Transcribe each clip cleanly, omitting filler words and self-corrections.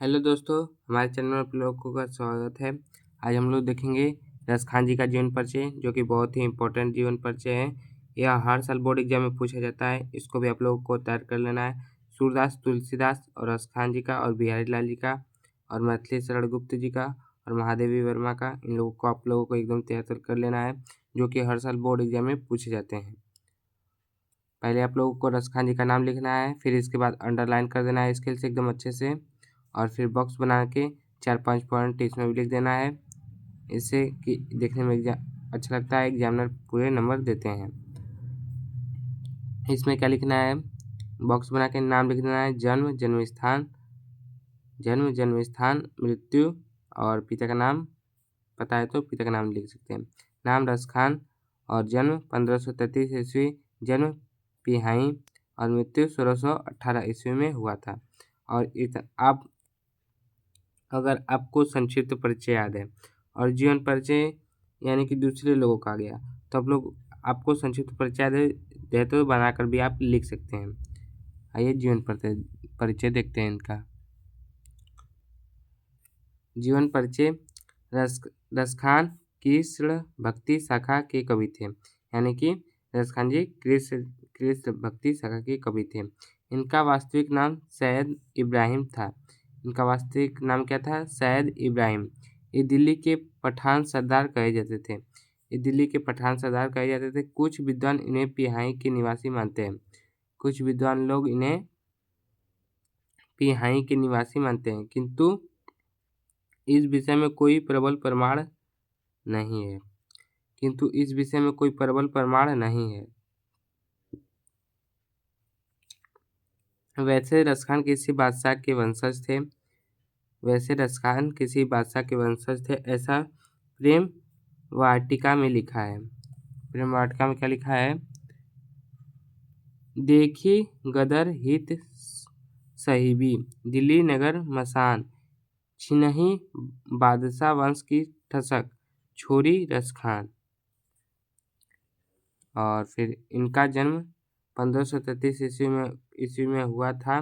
Hello दोस्तों, हमारे channel में आप लोगों का स्वागत है। आज हम लोग देखेंगे रसखान जी का जीवन परिचय, जो कि बहुत ही इम्पोर्टेंट जीवन परिचय है। यह हर साल बोर्ड एग्जाम में पूछा जाता है। इसको भी आप लोगों को तैयार कर लेना है। सूरदास तुलसीदास और रसखान जी का और बिहारी लाल जी का और मैथिली शरण गुप्त जी का और महादेवी वर्मा का, इन लोगों को आप लोगों को एकदम तैयार कर लेना है, जो कि हर साल बोर्ड एग्जाम में पूछे जाते हैं। पहले आप लोगों को रसखान जी का नाम लिखना है, फिर इसके बाद अंडरलाइन कर देना है स्केल से एकदम अच्छे से, और फिर बॉक्स बना के 4-5 पॉइंट इसमें भी लिख देना है। इससे कि देखने में अच्छा लगता है, एग्जामिनर पूरे नंबर देते हैं। इसमें क्या लिखना है, बॉक्स बना के नाम लिख देना है, जन्म जन्म स्थान, मृत्यु और पिता का नाम पता है तो पिता का नाम लिख सकते हैं। नाम रसखान और जन्म 1533 ईस्वी, जन्म पिहाई और मृत्यु 1618 ईस्वी में हुआ था। और आप अगर आपको संक्षिप्त परिचय याद है और जीवन परिचय यानी कि दूसरे लोगों का आ गया, तो आप लोग आपको संक्षिप्त परिचय याद है तो बनाकर भी आप लिख सकते हैं। आइए जीवन परिचय देखते हैं इनका। जीवन परिचय। रसखान कृष्ण भक्ति शाखा के कवि थे, यानी कि रसखान जी कृष्ण भक्ति शाखा के कवि थे। इनका वास्तविक नाम सैयद इब्राहिम था। इनका वास्तविक नाम क्या था? सैयद इब्राहिम। ये दिल्ली के पठान सरदार कहे जाते थे। कुछ विद्वान इन्हें पिहाई के निवासी मानते हैं। कुछ विद्वान लोग इन्हें पिहाई के निवासी मानते हैं, किंतु इस विषय में कोई प्रबल प्रमाण नहीं है। वैसे रसखान किसी बादशाह के वंशज थे, ऐसा प्रेम वाटिका में लिखा है। प्रेम वाटिका में क्या लिखा है? देखी गदर हित सहीबी, दिल्ली नगर मसान, छिनही बादशाह वंश की ठसक, छोरी रसखान। और फिर इनका जन्म 1533 ईस्वी में हुआ था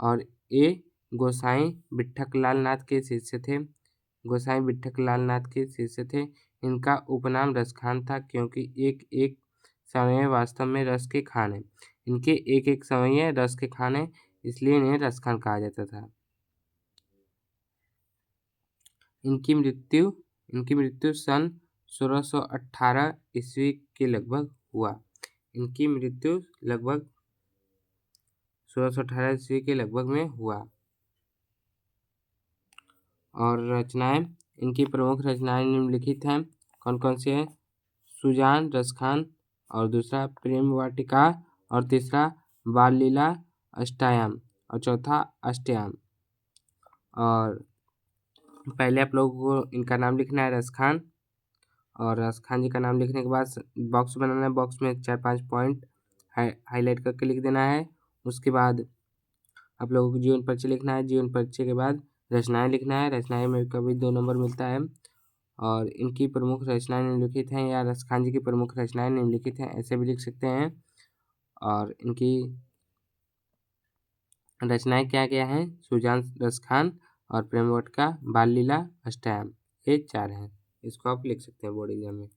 और ये गोसाई बिट्ठक लाल नाथ के शिष्य थे। इनका उपनाम रसखान था, क्योंकि एक समय वास्तव में रस के खान है। इनके एक समय रस के खान है, इसलिए इन्हें रसखान कहा जाता था। इनकी मृत्यु सन 1618 ईस्वी के लगभग हुआ। इनकी मृत्यु लगभग 1618 ईस्वी के लगभग में हुआ। और रचनाएं, इनकी प्रमुख रचनाएं निम्नलिखित हैं। कौन कौन सी है? सुजान रसखान, और दूसरा प्रेम वाटिका, और तीसरा बाल लीला अष्टयाम, और चौथा अष्टयाम। और पहले आप लोगों को इनका नाम लिखना है रसखान, और रसखान जी का नाम लिखने के बाद बॉक्स बनाना है। बॉक्स में 4-5 पॉइंट हाईलाइट करके लिख देना है। उसके बाद आप लोगों को जीवन परिचय लिखना है। जीवन परिचय के बाद रचनाएं लिखना है। रचनाएं में कभी 2 नंबर मिलता है। और इनकी प्रमुख रचनाएं निम्नलिखित हैं, या रसखान जी की प्रमुख रचनाएं निम्नलिखित हैं, ऐसे भी लिख सकते हैं। और इनकी रचनाएं क्या क्या हैं? सुजान रसखान और प्रेम वाटिका, बाल लीला, अष्टयाम, ये 4 हैं। इसको आप लिख सकते हैं बोर्ड एग्जाम में।